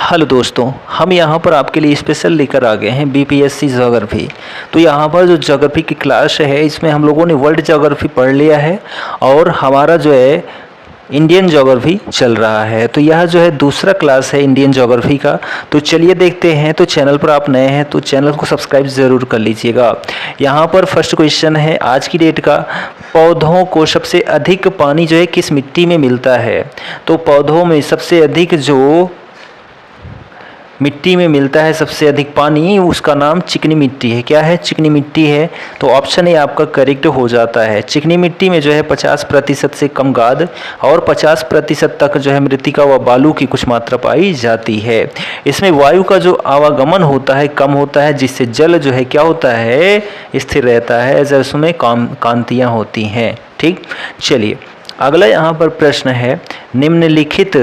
Hello दोस्तों, हम यहाँ पर आपके लिए स्पेशल लेकर आ गए हैं बीपीएससी ज्योग्राफी। तो यहाँ पर जो ज्योग्राफी की क्लास है इसमें हम लोगों ने वर्ल्ड ज्योग्राफी पढ़ लिया है और हमारा जो है इंडियन ज्योग्राफी चल रहा है। तो यह जो है दूसरा क्लास है इंडियन ज्योग्राफी का। तो चलिए देखते हैं। तो चैनल पर आप नए हैं तो चैनल को सब्सक्राइब ज़रूर कर लीजिएगा। यहाँ पर फर्स्ट क्वेश्चन है आज की डेट का, पौधों को सबसे अधिक पानी जो है किस मिट्टी में मिलता है। तो पौधों में सबसे अधिक जो मिट्टी में मिलता है सबसे अधिक पानी, उसका नाम चिकनी मिट्टी है। क्या है? चिकनी मिट्टी है। तो ऑप्शन ए आपका करेक्ट हो जाता है। चिकनी मिट्टी में जो है 50% से कम गाद और 50% तक जो है मृतिका व बालू की कुछ मात्रा पाई जाती है। इसमें वायु का जो आवागमन होता है कम होता है, जिससे जल जो है क्या होता है, स्थिर रहता है, जैसे उसमें कांतियाँ होती हैं। ठीक, चलिए अगला यहाँ पर प्रश्न है, निम्नलिखित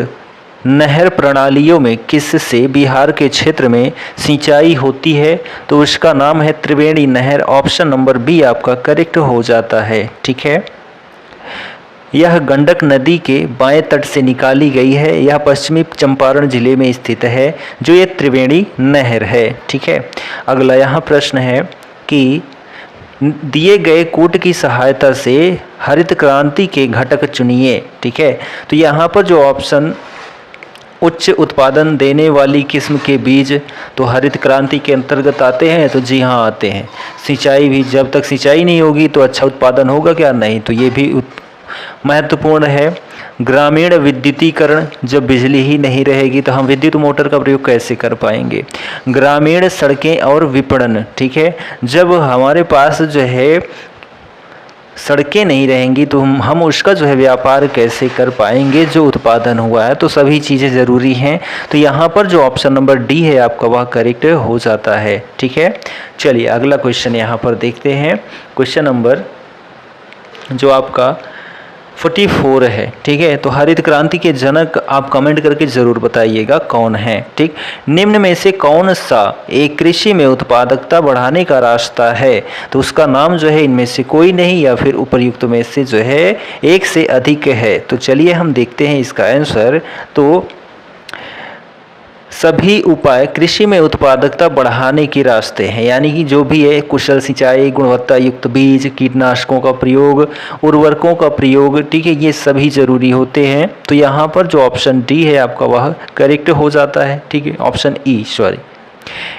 नहर प्रणालियों में किससे बिहार के क्षेत्र में सिंचाई होती है। तो उसका नाम है त्रिवेणी नहर। ऑप्शन नंबर बी आपका करेक्ट हो जाता है। ठीक है, यह गंडक नदी के बाएं तट से निकाली गई है। यह पश्चिमी चंपारण जिले में स्थित है, जो ये त्रिवेणी नहर है। ठीक है, अगला यहाँ प्रश्न है कि दिए गए कोड की सहायता से हरित क्रांति के घटक चुनिए। ठीक है, तो यहाँ पर जो ऑप्शन उच्च उत्पादन देने वाली किस्म के बीज तो हरित क्रांति के अंतर्गत आते हैं। तो जी हाँ आते हैं। सिंचाई भी, जब तक सिंचाई नहीं होगी तो अच्छा उत्पादन होगा क्या? नहीं। तो ये भी महत्वपूर्ण है। ग्रामीण विद्युतीकरण, जब बिजली ही नहीं रहेगी तो हम विद्युत मोटर का प्रयोग कैसे कर पाएंगे। ग्रामीण सड़कें और विपणन, ठीक है, जब हमारे पास जो है सड़कें नहीं रहेंगी तो हम उसका जो है व्यापार कैसे कर पाएंगे, जो उत्पादन हुआ है। तो सभी चीज़ें ज़रूरी हैं। तो यहाँ पर जो ऑप्शन नंबर डी है आपका वह करेक्ट हो जाता है। ठीक है, चलिए अगला क्वेश्चन यहाँ पर देखते हैं। क्वेश्चन नंबर जो आपका 44 है। ठीक है, तो हरित क्रांति के जनक आप कमेंट करके ज़रूर बताइएगा कौन है। ठीक, निम्न में से कौन सा एक कृषि में उत्पादकता बढ़ाने का रास्ता है। तो उसका नाम जो है इनमें से कोई नहीं या फिर उपर्युक्त में से जो है एक से अधिक है। तो चलिए हम देखते हैं इसका आंसर। तो सभी उपाय कृषि में उत्पादकता बढ़ाने के रास्ते हैं, यानी कि जो भी है कुशल सिंचाई, गुणवत्ता युक्त बीज, कीटनाशकों का प्रयोग, उर्वरकों का प्रयोग, ठीक है, ये सभी जरूरी होते हैं। तो यहाँ पर जो ऑप्शन डी है आपका वह करेक्ट हो जाता है। ठीक है, ऑप्शन ई सॉरी।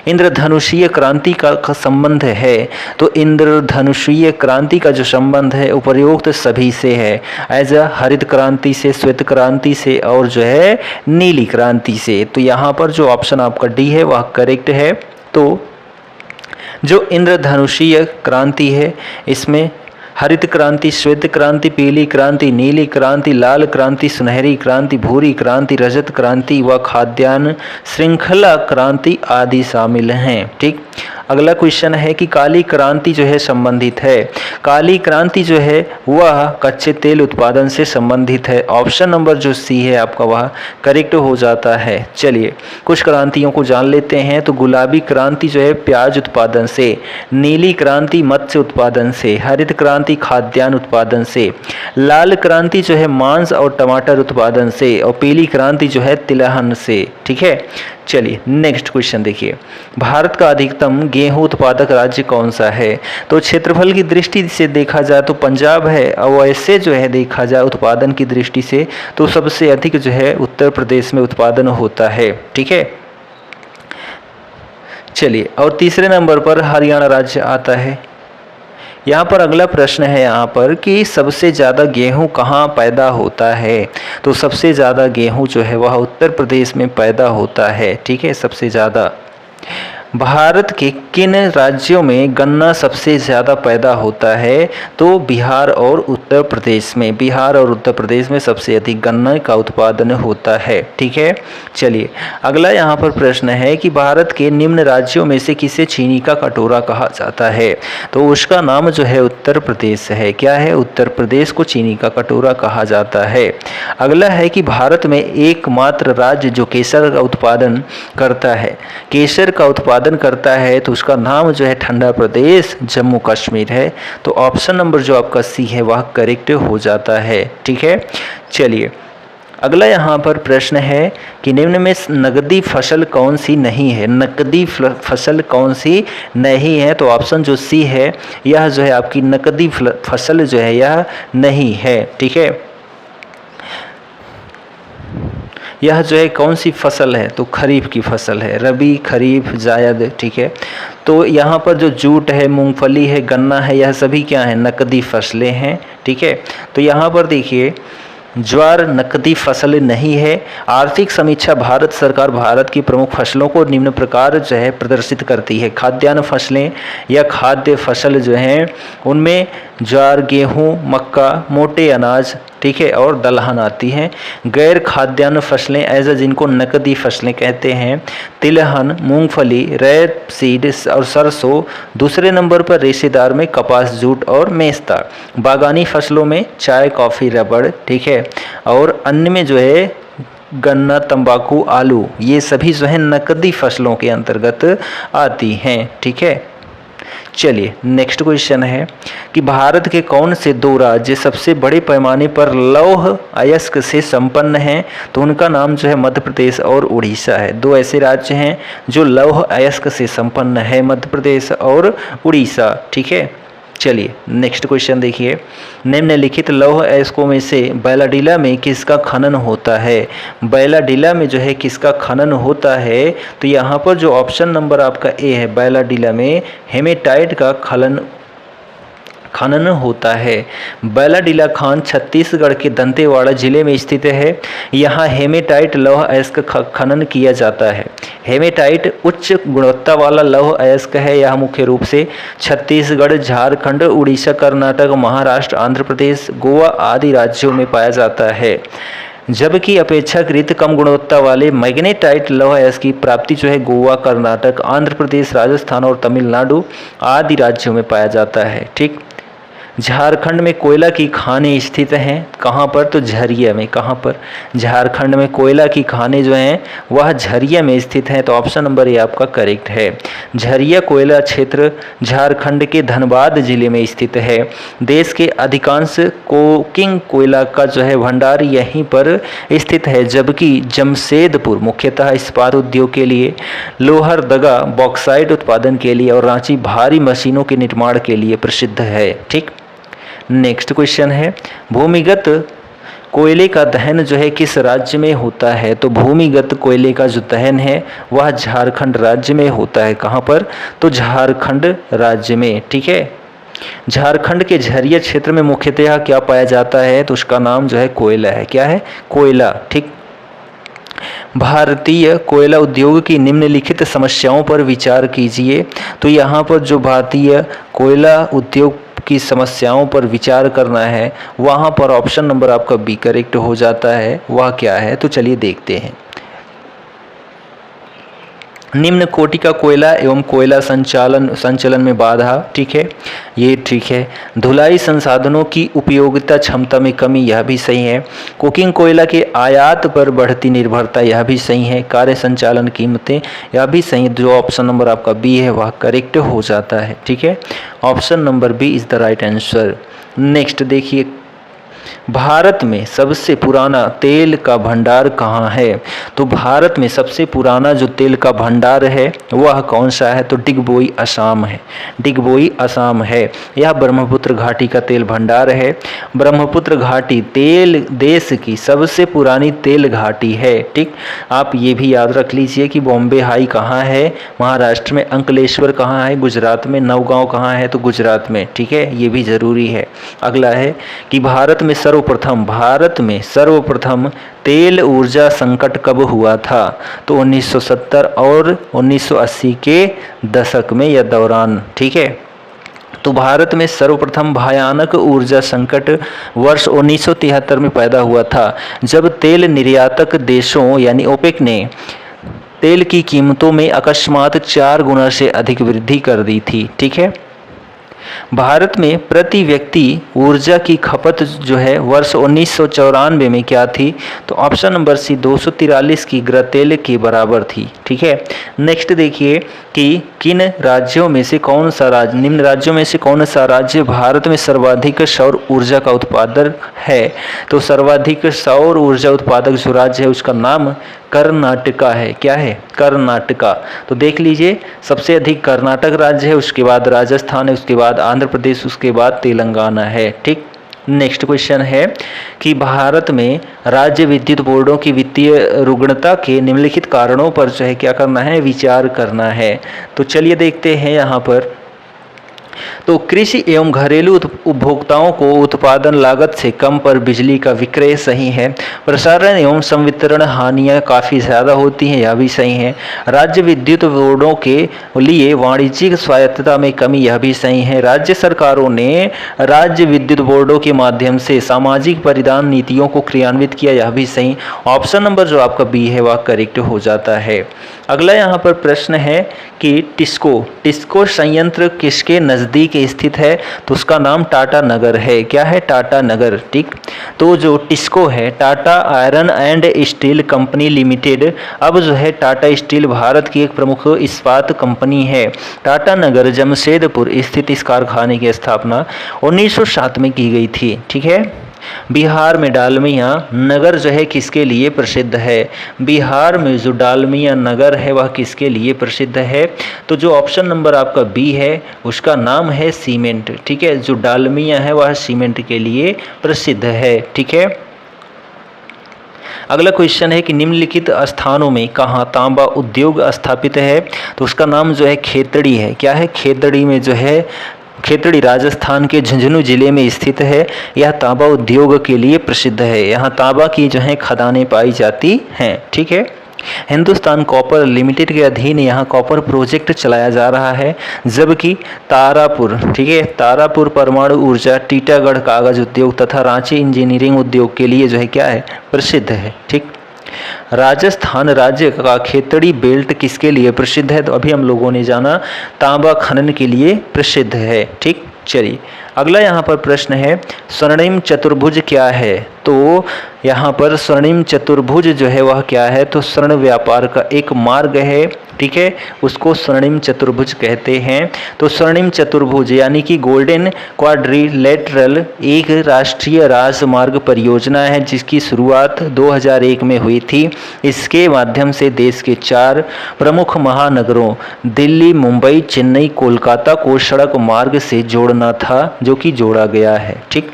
इंद्रधनुषीय क्रांति का संबंध है। तो इंद्रधनुषीय क्रांति का जो संबंध है उपर्युक्त सभी से है, एज अ हरित क्रांति से, श्वेत क्रांति से और जो है नीली क्रांति से। तो यहाँ पर जो ऑप्शन आपका डी है वह करेक्ट है। तो जो इंद्रधनुषीय क्रांति है इसमें हरित क्रांति, श्वेत क्रांति, पीली क्रांति, नीली क्रांति, लाल क्रांति, सुनहरी क्रांति, भूरी क्रांति, रजत क्रांति व खाद्यान्न श्रृंखला क्रांति आदि शामिल हैं। ठीक, अगला क्वेश्चन है कि काली क्रांति जो है संबंधित है। काली क्रांति जो है वह कच्चे तेल उत्पादन से संबंधित है। ऑप्शन नंबर जो सी है आपका वह करेक्ट हो जाता है। चलिए कुछ क्रांतियों को जान लेते हैं। तो गुलाबी क्रांति जो है प्याज उत्पादन से, नीली क्रांति मत्स्य उत्पादन से, हरित क्रांति खाद्यान्न उत्पादन से, लाल क्रांति जो है मांस और टमाटर उत्पादन से और पीली क्रांति जो है तिलहन से। ठीक है, चलिए नेक्स्ट क्वेश्चन देखिए। भारत का अधिकतम गेहूं उत्पादक राज्य कौन सा है। तो क्षेत्रफल की दृष्टि से देखा जाए तो पंजाब है, और वैसे जो है देखा जाए उत्पादन की दृष्टि से तो सबसे अधिक जो है उत्तर प्रदेश में उत्पादन होता है। ठीक है, चलिए और तीसरे नंबर पर हरियाणा राज्य आता है। यहाँ पर अगला प्रश्न है यहाँ पर कि सबसे ज़्यादा गेहूँ कहाँ पैदा होता है। तो सबसे ज़्यादा गेहूँ जो है वह उत्तर प्रदेश में पैदा होता है। ठीक है, सबसे ज़्यादा। भारत के किन राज्यों में गन्ना सबसे ज़्यादा पैदा होता है। तो बिहार और उत्तर प्रदेश में, बिहार और उत्तर प्रदेश में सबसे अधिक गन्ना का उत्पादन होता है। ठीक है, चलिए अगला यहाँ पर प्रश्न है कि भारत के निम्न राज्यों में से किसे चीनी का कटोरा कहा जाता है। तो उसका नाम जो है उत्तर प्रदेश है। क्या है? उत्तर प्रदेश को चीनी का कटोरा कहा जाता है। अगला है कि भारत में एकमात्र राज्य जो केसर का उत्पादन करता है, केसर का उत्पादन उत्पादन करता है तो उसका नाम जो है ठंडा प्रदेश जम्मू कश्मीर है। तो ऑप्शन नंबर जो आपका सी है वह करेक्ट हो जाता है। ठीक है, चलिए अगला यहाँ पर प्रश्न है कि निम्न में नकदी फसल कौन सी नहीं है। नकदी फसल कौन सी नहीं है, तो ऑप्शन जो सी है यह जो है आपकी नकदी फसल जो है यह नहीं है। ठीक है, यह जो है कौन सी फसल है, तो खरीफ की फसल है, रबी खरीफ जायद। ठीक है, तो यहाँ पर जो जूट है, मूंगफली है, गन्ना है, यह सभी क्या है, नकदी फसलें हैं। ठीक है, तो यहाँ पर देखिए ज्वार नकदी फसल नहीं है। आर्थिक समीक्षा भारत सरकार भारत की प्रमुख फसलों को निम्न प्रकार जो है प्रदर्शित करती है। खाद्यान्न फसलें या खाद्य फसल जो हैं उनमें ज्वार, गेहूं, मक्का, मोटे अनाज, ठीक है, और दलहन आती हैं। गैर खाद्यान्न फसलें ऐसा जिनको नकदी फसलें कहते हैं, तिलहन, मूंगफली, रैप सीड और सरसों। दूसरे नंबर पर रेशेदार में कपास, जूट और मेस्ता। बागानी फसलों में चाय, कॉफ़ी, रबड़, ठीक है, और अन्य में जो है गन्ना, तंबाकू, आलू, ये सभी जो है नकदी फसलों के अंतर्गत आती हैं। ठीक है, चलिए नेक्स्ट क्वेश्चन है कि भारत के कौन से दो राज्य सबसे बड़े पैमाने पर लौह अयस्क से संपन्न हैं, तो उनका नाम जो है मध्य प्रदेश और उड़ीसा है। दो ऐसे राज्य हैं जो लौह अयस्क से संपन्न है, मध्य प्रदेश और उड़ीसा। ठीक है, चलिए नेक्स्ट क्वेश्चन देखिए, निम्नलिखित लौह अयस्कों में से बैलाडीला में किसका खनन होता है। बैलाडीला में जो है किसका खनन होता है, तो यहाँ पर जो ऑप्शन नंबर आपका ए है, बैलाडीला में हेमेटाइट का खनन होता है। बैलाडीला खान छत्तीसगढ़ के दंतेवाड़ा जिले में स्थित है। यहाँ हेमेटाइट लौह अयस्क खनन किया जाता है। हेमेटाइट उच्च गुणवत्ता वाला लौह अयस्क है। यह मुख्य रूप से छत्तीसगढ़, झारखंड, उड़ीसा, कर्नाटक, महाराष्ट्र, आंध्र प्रदेश, गोवा आदि राज्यों में पाया जाता है। जबकि अपेक्षाकृत कम गुणवत्ता वाले मैग्नेटाइट लौह अयस्क की प्राप्ति जो है गोवा, कर्नाटक, आंध्र प्रदेश, राजस्थान और तमिलनाडु आदि राज्यों में पाया जाता है। ठीक, झारखंड में कोयला की खानें स्थित हैं, कहाँ पर, तो झरिया में। कहाँ पर, झारखंड में कोयला की खानें जो हैं वह झरिया में स्थित हैं, तो ऑप्शन नंबर ये आपका करेक्ट है। झरिया कोयला क्षेत्र झारखंड के धनबाद जिले में स्थित है। देश के अधिकांश कोकिंग कोयला का जो है भंडार यहीं पर स्थित है, जबकि जमशेदपुर मुख्यतः इस्पात उद्योग के लिए, लोहरदगा बॉक्साइट उत्पादन के लिए और रांची भारी मशीनों के निर्माण के लिए प्रसिद्ध है। ठीक, नेक्स्ट क्वेश्चन है, भूमिगत कोयले का दहन जो है किस राज्य में होता है, तो भूमिगत कोयले का जो दहन है वह झारखंड राज्य में होता है। कहाँ पर, तो झारखंड राज्य में। ठीक है, झारखंड के झरिया क्षेत्र में मुख्यतः क्या पाया जाता है, तो उसका नाम जो है कोयला है। क्या है, कोयला। ठीक, भारतीय कोयला उद्योग की निम्नलिखित समस्याओं पर विचार कीजिए। तो यहाँ पर जो भारतीय कोयला उद्योग की समस्याओं पर विचार करना है, वहाँ पर ऑप्शन नंबर आपका बी करेक्ट हो जाता है। वह क्या है, तो चलिए देखते हैं। निम्न कोटि का कोयला एवं कोयला संचलन में बाधा। ठीक है, ये ठीक है। धुलाई संसाधनों की उपयोगिता क्षमता में कमी, यह भी सही है। कुकिंग कोयला के आयात पर बढ़ती निर्भरता, यह भी सही है। कार्य संचालन कीमतें, यह भी सही है। जो ऑप्शन नंबर आपका बी है वह करेक्ट हो जाता है। ठीक है, option number B is the right answer. Next देखिए, भारत में सबसे पुराना तेल का भंडार कहाँ है, तो भारत में सबसे पुराना जो तेल का भंडार है वह कौन सा है, तो डिगबोई असम है। डिगबोई असम है। यह ब्रह्मपुत्र घाटी का तेल भंडार है। ब्रह्मपुत्र घाटी तेल देश की सबसे पुरानी तेल घाटी है। ठीक, आप ये भी याद रख लीजिए कि बॉम्बे हाई कहाँ है, महाराष्ट्र में। अंकलेश्वर कहाँ है, गुजरात में। नवगांव कहाँ है, तो गुजरात में। ठीक है, ये भी जरूरी है। अगला है कि भारत में सर्वप्रथम तेल ऊर्जा संकट कब हुआ था, तो 1970 और 1980 के दशक में या दौरान। ठीक है, तो भारत में सर्वप्रथम भयानक ऊर्जा संकट वर्ष 1973 में पैदा हुआ था, जब तेल निर्यातक देशों यानी ओपेक ने तेल की कीमतों में अकस्मात 4 गुना से अधिक वृद्धि कर दी थी। ठीक है, भारत में प्रति व्यक्ति ऊर्जा की खपत जो है वर्ष 1994 में क्या थी? तो ऑप्शन नंबर सी 243 की ग्रतेल के बराबर थी। ठीक है, नेक्स्ट देखिए कि किन राज्यों में से कौन सा राज्य, निम्न राज्यों में से कौन सा राज्य भारत में सर्वाधिक सौर ऊर्जा का उत्पादक है? तो सर्वाधिक सौर ऊर्जा उत्पादक जो राज्य है उसका नाम कर्नाटका है। क्या है? कर्नाटका। तो देख लीजिए, सबसे अधिक कर्नाटक राज्य है, उसके बाद राजस्थान है, उसके बाद आंध्र प्रदेश, उसके बाद तेलंगाना है। ठीक, नेक्स्ट क्वेश्चन है कि भारत में राज्य विद्युत बोर्डों की वित्तीय रुग्णता के निम्नलिखित कारणों पर जो है क्या करना है? विचार करना है। तो चलिए देखते हैं यहाँ पर। तो कृषि एवं घरेलू उपभोक्ताओं को उत्पादन लागत से कम पर बिजली का विक्रय सही है। प्रसारण एवं संवितरण हानियां काफ़ी ज़्यादा होती हैं, यह भी सही है। राज्य विद्युत बोर्डों के लिए वाणिज्यिक स्वायत्तता में कमी, यह भी सही है। राज्य सरकारों ने राज्य विद्युत बोर्डों के माध्यम से सामाजिक परिधान नीतियों को क्रियान्वित किया, यह भी सही। ऑप्शन नंबर जो आपका बी है वह करेक्ट हो जाता है। अगला यहाँ पर प्रश्न है कि टिस्को संयंत्र किसके नज़दीक स्थित है? तो उसका नाम टाटा नगर है। क्या है? टाटा नगर। ठीक, तो जो टिस्को है, Tata iron and steel company limited, अब जो है टाटा स्टील भारत की एक प्रमुख इस्पात कंपनी है। टाटा नगर जमशेदपुर स्थित इस कारखाने की स्थापना 1907 में की गई थी। ठीक है, बिहार में डालमिया नगर जो है किसके लिए प्रसिद्ध है? बिहार में जो डालमिया नगर है वह किसके लिए प्रसिद्ध है? तो जो ऑप्शन नंबर आपका बी है उसका नाम है सीमेंट। ठीक है, जो डालमिया है वह सीमेंट के लिए प्रसिद्ध है। ठीक है, अगला क्वेश्चन है कि निम्नलिखित स्थानों में कहाँ तांबा उद्योग स्थापित है? तो उसका नाम जो है खेतड़ी है। क्या है? खेतड़ी में जो है, खेतड़ी राजस्थान के झुंझुनू जिले में स्थित है। यह तांबा उद्योग के लिए प्रसिद्ध है। यहाँ तांबा की जो है खदानें पाई जाती हैं। ठीक है, हिंदुस्तान कॉपर लिमिटेड के अधीन यहाँ कॉपर प्रोजेक्ट चलाया जा रहा है, जबकि तारापुर, ठीक है, तारापुर परमाणु ऊर्जा, टीटागढ़ कागज उद्योग तथा रांची इंजीनियरिंग उद्योग के लिए जो है क्या है? प्रसिद्ध है। ठीक, राजस्थान राज्य का खेतड़ी बेल्ट किसके लिए प्रसिद्ध है? तो अभी हम लोगों ने जाना, तांबा खनन के लिए प्रसिद्ध है। ठीक, चलिए अगला यहाँ पर प्रश्न है, स्वर्णिम चतुर्भुज क्या है? तो यहाँ पर स्वर्णिम चतुर्भुज जो है वह क्या है? तो स्वर्ण व्यापार का एक मार्ग है। ठीक है, उसको स्वर्णिम चतुर्भुज कहते हैं। तो स्वर्णिम चतुर्भुज यानी कि गोल्डन क्वाड्रिलेटरल एक राष्ट्रीय राजमार्ग परियोजना है जिसकी शुरुआत 2001 में हुई थी। इसके माध्यम से देश के 4 प्रमुख महानगरों दिल्ली, मुंबई, चेन्नई, कोलकाता को सड़क मार्ग से जोड़ना था, जो कि जोड़ा गया है। ठीक,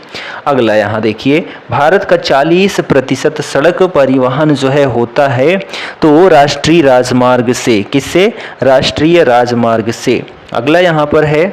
अगला यहाँ देखिए, भारत का 40% सड़क परिवहन जो है होता है तो राष्ट्रीय राजमार्ग से। किससे? राष्ट्रीय राजमार्ग से। अगला यहाँ पर है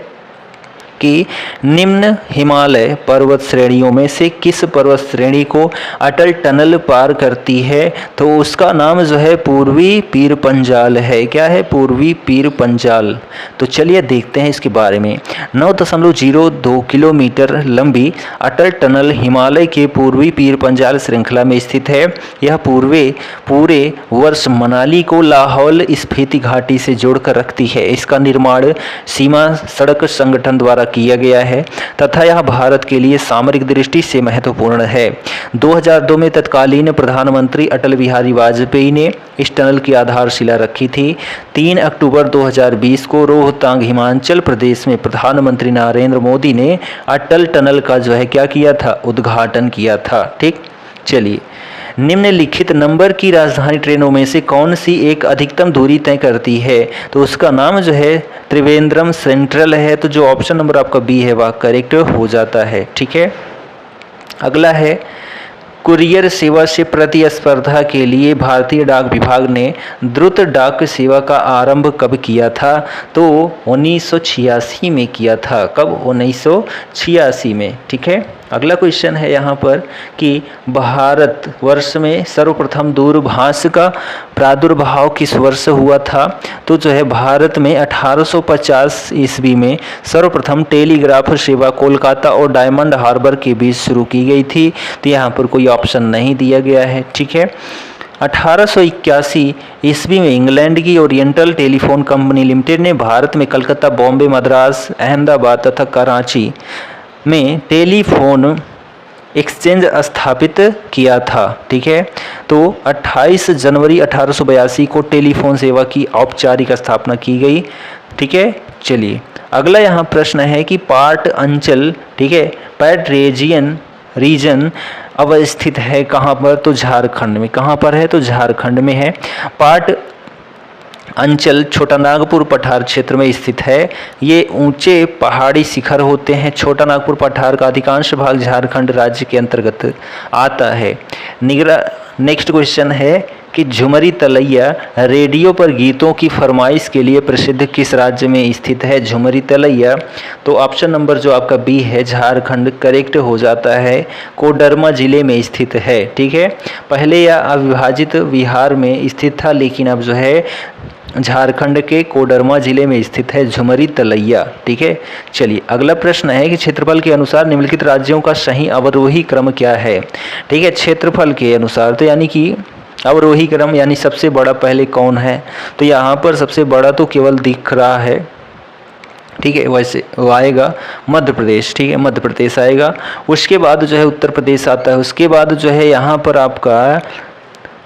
कि निम्न हिमालय पर्वत श्रेणियों में से किस पर्वत श्रेणी को अटल टनल पार करती है? तो उसका नाम जो है पूर्वी पीर पंजाल है। क्या है? पूर्वी पीर पंजाल। तो चलिए देखते हैं इसके बारे में। 9.02 किलोमीटर लंबी अटल टनल हिमालय के पूर्वी पीर पंजाल श्रृंखला में स्थित है। यह पूरे वर्ष मनाली को लाहौल स्फीति घाटी से जोड़कर रखती है। इसका निर्माण सीमा सड़क संगठन द्वारा किया गया है तथा यह भारत के लिए सामरिक दृष्टि से महत्वपूर्ण है। 2002 में तत्कालीन प्रधानमंत्री अटल बिहारी वाजपेयी ने इस टनल की आधारशिला रखी थी। 3 अक्टूबर 2020 को रोहतांग हिमाचल प्रदेश में प्रधानमंत्री नरेंद्र मोदी ने अटल टनल का जो है क्या किया था? उद्घाटन किया था। ठीक, चलिए, निम्नलिखित नंबर की राजधानी ट्रेनों में से कौन सी एक अधिकतम दूरी तय करती है? तो उसका नाम जो है त्रिवेंद्रम सेंट्रल है। तो जो ऑप्शन नंबर आपका बी है वह करेक्ट हो जाता है। ठीक है, अगला है, कुरियर सेवा से प्रतिस्पर्धा के लिए भारतीय डाक विभाग ने द्रुत डाक सेवा का आरंभ कब किया था? तो 1986 में किया था। कब? 1986 में। ठीक है, अगला क्वेश्चन है यहाँ पर कि भारत वर्ष में सर्वप्रथम दूरभाष का प्रादुर्भाव किस वर्ष हुआ था? तो जो है भारत में 1850 ईस्वी में सर्वप्रथम टेलीग्राफ सेवा कोलकाता और डायमंड हार्बर के बीच शुरू की गई थी। तो यहाँ पर कोई ऑप्शन नहीं दिया गया है। ठीक है, 1881 ईस्वी में इंग्लैंड की ओरिएंटल टेलीफोन कंपनी लिमिटेड ने भारत में कलकत्ता, बॉम्बे, मद्रास, अहमदाबाद तथा कराची में टेलीफोन एक्सचेंज स्थापित किया था। ठीक है, तो 28 जनवरी 1882 को टेलीफोन सेवा की औपचारिक स्थापना की गई। ठीक है, चलिए अगला यहाँ प्रश्न है कि पाट अंचल, ठीक है, पैट रीजन अवस्थित है कहाँ पर? तो झारखंड में। कहाँ पर है? तो झारखंड में है। पाट अंचल छोटा नागपुर पठार क्षेत्र में स्थित है। ये ऊंचे पहाड़ी शिखर होते हैं। छोटा नागपुर पठार का अधिकांश भाग झारखंड राज्य के अंतर्गत आता है। नेक्स्ट क्वेश्चन है कि झुमरी तलैया रेडियो पर गीतों की फरमाइश के लिए प्रसिद्ध किस राज्य में स्थित है? झुमरी तलैया, तो ऑप्शन नंबर जो आपका बी है झारखंड करेक्ट हो जाता है। कोडरमा जिले में स्थित है। ठीक है, पहले यह अविभाजित बिहार में स्थित था, लेकिन अब जो है झारखंड के कोडरमा जिले में स्थित है झुमरी तलैया। ठीक है, चलिए अगला प्रश्न है कि क्षेत्रफल के अनुसार निम्नलिखित राज्यों का सही अवरोही क्रम क्या है? ठीक है, क्षेत्रफल के अनुसार, तो यानी कि अवरोही क्रम यानी सबसे बड़ा पहले कौन है? तो यहाँ पर सबसे बड़ा तो केवल दिख रहा है। ठीक है, वैसे वो आएगा मध्य प्रदेश। ठीक है, मध्य प्रदेश आएगा। उसके बाद जो है उत्तर प्रदेश आता है। उसके बाद जो है यहाँ पर आपका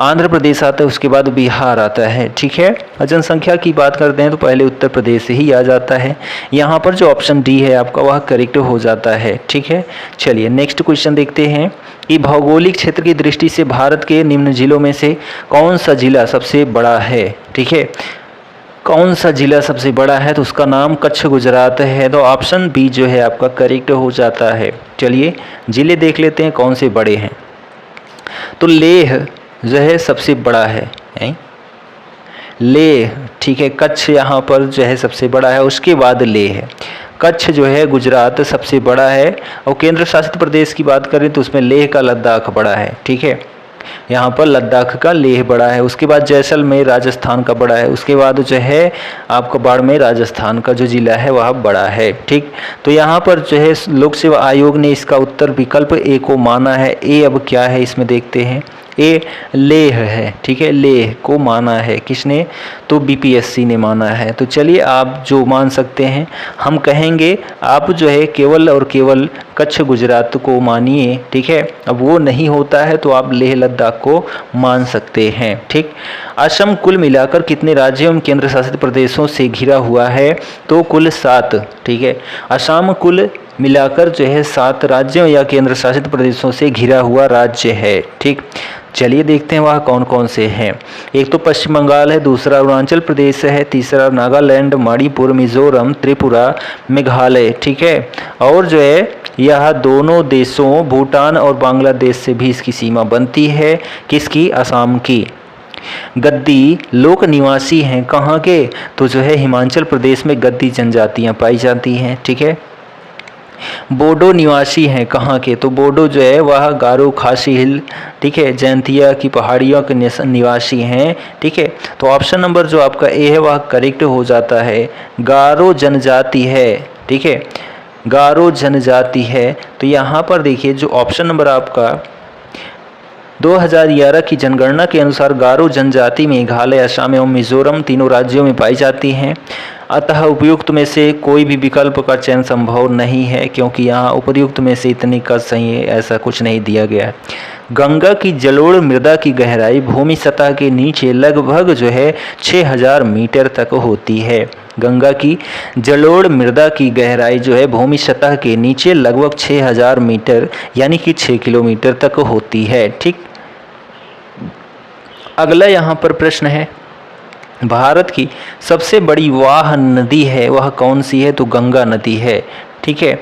आंध्र प्रदेश आता है। उसके बाद बिहार आता है। ठीक है, जनसंख्या की बात करते हैं तो पहले उत्तर प्रदेश ही आ जाता है। यहाँ पर जो ऑप्शन डी है आपका वह करेक्ट हो जाता है। ठीक है, चलिए नेक्स्ट क्वेश्चन देखते हैं कि भौगोलिक क्षेत्र की दृष्टि से भारत के निम्न जिलों में से कौन सा जिला सबसे बड़ा है? ठीक है, कौन सा जिला सबसे बड़ा है? तो उसका नाम कच्छ गुजरात है। तो ऑप्शन बी जो है आपका करेक्ट हो जाता है। चलिए जिले देख लेते हैं कौन से बड़े हैं। तो लेह जो है सबसे बड़ा है, लेह। ठीक है, कच्छ यहाँ पर जो है सबसे बड़ा है। उसके बाद लेह है। कच्छ जो है गुजरात सबसे बड़ा है। और केंद्र शासित प्रदेश की बात करें तो उसमें लेह का लद्दाख बड़ा है। ठीक है, यहाँ पर लद्दाख का लेह बड़ा है। उसके बाद जैसलमेर राजस्थान का बड़ा है। उसके बाद जो है आपका बाड़मेर राजस्थान का जो जिला है वह बड़ा है। ठीक, तो यहाँ पर जो है लोक सेवा आयोग ने इसका उत्तर विकल्प ए को माना है। ए अब क्या है इसमें देखते हैं। ए लेह है। ठीक है, लेह को माना है किसने? तो बीपीएससी ने माना है। तो चलिए आप जो मान सकते हैं हम कहेंगे आप जो है केवल और केवल कच्छ गुजरात को मानिए। ठीक है, अब वो नहीं होता है तो आप लेह लद्दाख को मान सकते हैं। ठीक, असम कुल मिलाकर कितने राज्यों एवं केंद्र शासित प्रदेशों से घिरा हुआ है? तो कुल 7। ठीक है, असम कुल मिलाकर जो है 7 राज्यों या केंद्र शासित प्रदेशों से घिरा हुआ राज्य है। ठीक, चलिए देखते हैं वह कौन कौन से हैं। एक तो पश्चिम बंगाल है, दूसरा अरुणाचल प्रदेश है, तीसरा नागालैंड, मणिपुर, मिजोरम, त्रिपुरा, मेघालय। ठीक है, और जो है यह दोनों देशों भूटान और बांग्लादेश से भी इसकी सीमा बनती है। किसकी? असम की। गद्दी लोक निवासी हैं कहाँ के? तो जो है हिमाचल प्रदेश में गद्दी जनजातियाँ पाई जाती हैं। ठीक है, बोडो निवासी हैं कहाँ के? तो बोडो जो है वह गारो खासी हिल, ठीक है, जैंतिया की पहाड़ियों के निवासी हैं। ठीक है, तो ऑप्शन नंबर जो आपका ए है वह करेक्ट हो जाता है। गारो जनजाति है। ठीक है, गारो जनजाति है। तो यहाँ पर देखिए जो ऑप्शन नंबर आपका 2011 की जनगणना के अनुसार गारो जनजाति मेघालय, असम एवं मिजोरम तीनों राज्यों में पाई जाती हैं। अतः उपयुक्त में से कोई भी विकल्प का चयन संभव नहीं है, क्योंकि यहाँ उपयुक्त में से इतनी का सही है ऐसा कुछ नहीं दिया गया है। गंगा की जलोढ़ मृदा की गहराई भूमि सतह के नीचे लगभग जो है 6000 मीटर तक होती है। गंगा की जलोढ़ मृदा की गहराई जो है भूमि सतह के नीचे लगभग 6000 मीटर यानी कि 6 किलोमीटर तक होती है। ठीक, अगला यहाँ पर प्रश्न है, भारत की सबसे बड़ी वाह नदी है वह कौन सी है? तो गंगा नदी है। ठीक है,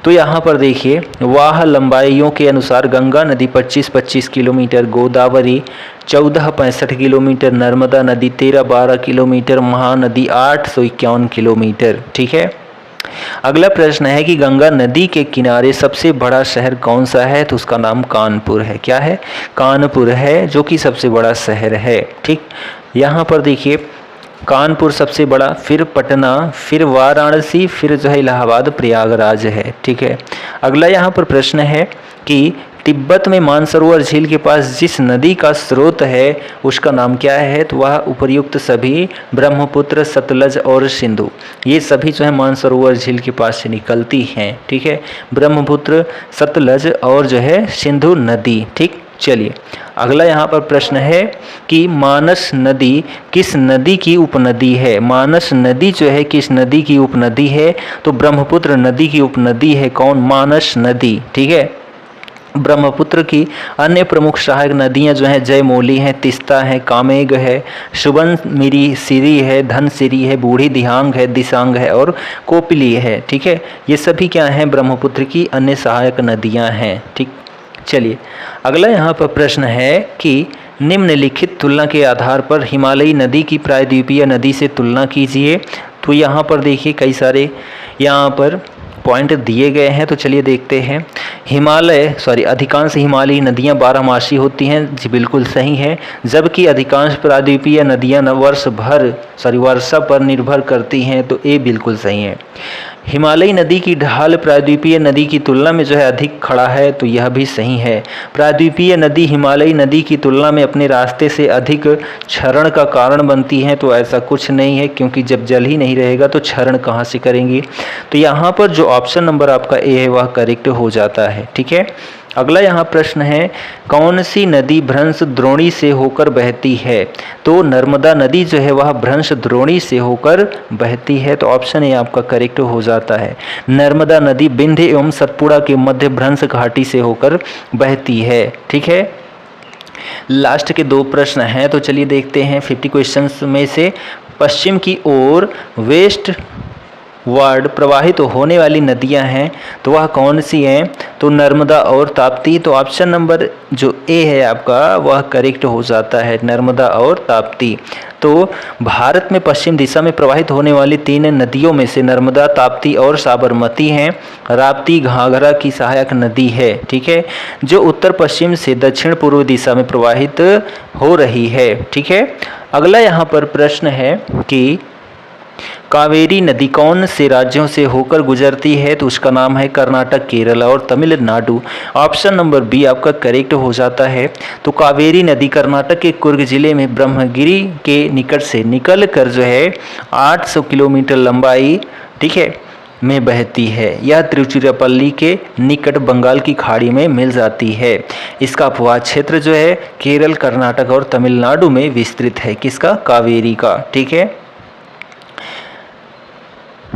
तो यहाँ पर देखिए वाह लंबाइयों के अनुसार गंगा नदी 25-25 किलोमीटर, गोदावरी 14-65 किलोमीटर, नर्मदा नदी 13-12 किलोमीटर, महानदी 851 किलोमीटर। ठीक है, अगला प्रश्न है कि गंगा नदी के किनारे सबसे बड़ा शहर कौन सा है? तो उसका नाम कानपुर है। क्या है? कानपुर है, जो कि सबसे बड़ा शहर है। ठीक, यहाँ पर देखिए कानपुर सबसे बड़ा, फिर पटना, फिर वाराणसी, फिर जो है इलाहाबाद, प्रयागराज है। ठीक है, अगला यहाँ पर प्रश्न है कि तिब्बत में मानसरोवर झील के पास जिस नदी का स्रोत है उसका नाम क्या है? तो वह उपर्युक्त सभी ब्रह्मपुत्र, सतलज और सिंधु, ये सभी जो है मानसरोवर झील के पास से निकलती हैं। ठीक है, ब्रह्मपुत्र, सतलज और जो है सिंधु नदी। ठीक, चलिए अगला यहाँ पर प्रश्न है कि मानस नदी किस नदी की उपनदी है? मानस नदी जो है किस नदी की उपनदी है? तो ब्रह्मपुत्र नदी की उपनदी है। कौन? मानस नदी। ठीक है, ब्रह्मपुत्र की अन्य प्रमुख सहायक नदियां जो हैं जयमौली है, तिस्ता है, कामेग है, सुबनमिरी सिरी है, धनसिरी है, बूढ़ी दिहांग है, दिसांग है और कोपिली है। ठीक है, ये सभी क्या हैं? ब्रह्मपुत्र की अन्य सहायक नदियां हैं। ठीक, चलिए अगला यहाँ पर प्रश्न है कि निम्नलिखित तुलना के आधार पर हिमालयी नदी की प्रायद्वीपीय नदी से तुलना कीजिए। तो यहाँ पर देखिए कई सारे यहाँ पर पॉइंट दिए गए हैं, तो चलिए देखते हैं। अधिकांश हिमालयी नदियाँ बारहमासी होती हैं, जी बिल्कुल सही है। जबकि अधिकांश प्रायद्वीपीय नदियाँ वर्षा पर निर्भर करती हैं, तो ये बिल्कुल सही है। हिमालयी नदी की ढाल प्रायद्वीपीय नदी की तुलना में जो है अधिक खड़ा है, तो यह भी सही है। प्रायद्वीपीय नदी हिमालयी नदी की तुलना में अपने रास्ते से अधिक क्षरण का कारण बनती है, तो ऐसा कुछ नहीं है, क्योंकि जब जल ही नहीं रहेगा तो क्षरण कहाँ से करेंगी। तो यहाँ पर जो ऑप्शन नंबर आपका ए है वह करेक्ट हो जाता है। ठीक है, अगला यहाँ प्रश्न है कौन सी नदी भ्रंश द्रोणी से होकर बहती है? तो नर्मदा नदी जो है वह भ्रंश द्रोणी से होकर बहती है, तो ऑप्शन ए आपका करेक्ट हो जाता है। नर्मदा नदी विंध्य एवं सतपुड़ा के मध्य भ्रंश घाटी से होकर बहती है। ठीक है, लास्ट के 2 प्रश्न हैं, तो चलिए देखते हैं। 50 क्वेश्चंस में से पश्चिम की ओर वेस्ट वर्ड प्रवाहित होने वाली नदियां हैं, तो वह कौन सी हैं? तो नर्मदा और ताप्ती। तो ऑप्शन नंबर जो ए है आपका वह करेक्ट हो जाता है, नर्मदा और ताप्ती। तो भारत में पश्चिम दिशा में प्रवाहित होने वाली 3 नदियों में से नर्मदा, ताप्ती और साबरमती हैं। राप्ती घाघरा की सहायक नदी है। ठीक है, जो उत्तर पश्चिम से दक्षिण पूर्व दिशा में प्रवाहित हो रही है। ठीक है, अगला यहाँ पर प्रश्न है कि कावेरी नदी कौन से राज्यों से होकर गुजरती है? तो उसका नाम है कर्नाटक, केरल और तमिलनाडु। ऑप्शन नंबर बी आपका करेक्ट हो जाता है। तो कावेरी नदी कर्नाटक के कुर्ग जिले में ब्रह्मगिरी के निकट से निकल कर जो है 800 किलोमीटर लंबाई, ठीक है, में बहती है। यह तिरुचिरापल्ली के निकट बंगाल की खाड़ी में मिल जाती है। इसका अपवाह क्षेत्र जो है केरल, कर्नाटक और तमिलनाडु में विस्तृत है। किसका? कावेरी का। ठीक है,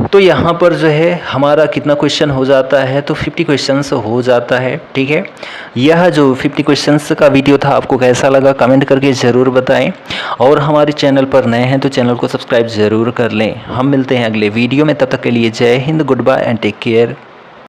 तो यहाँ पर जो है हमारा कितना क्वेश्चन हो जाता है? तो 50 क्वेश्चंस हो जाता है। ठीक है, यह जो 50 क्वेश्चंस का वीडियो था आपको कैसा लगा कमेंट करके ज़रूर बताएं, और हमारे चैनल पर नए हैं तो चैनल को सब्सक्राइब ज़रूर कर लें। हम मिलते हैं अगले वीडियो में, तब तक के लिए जय Hind, good bye and take care.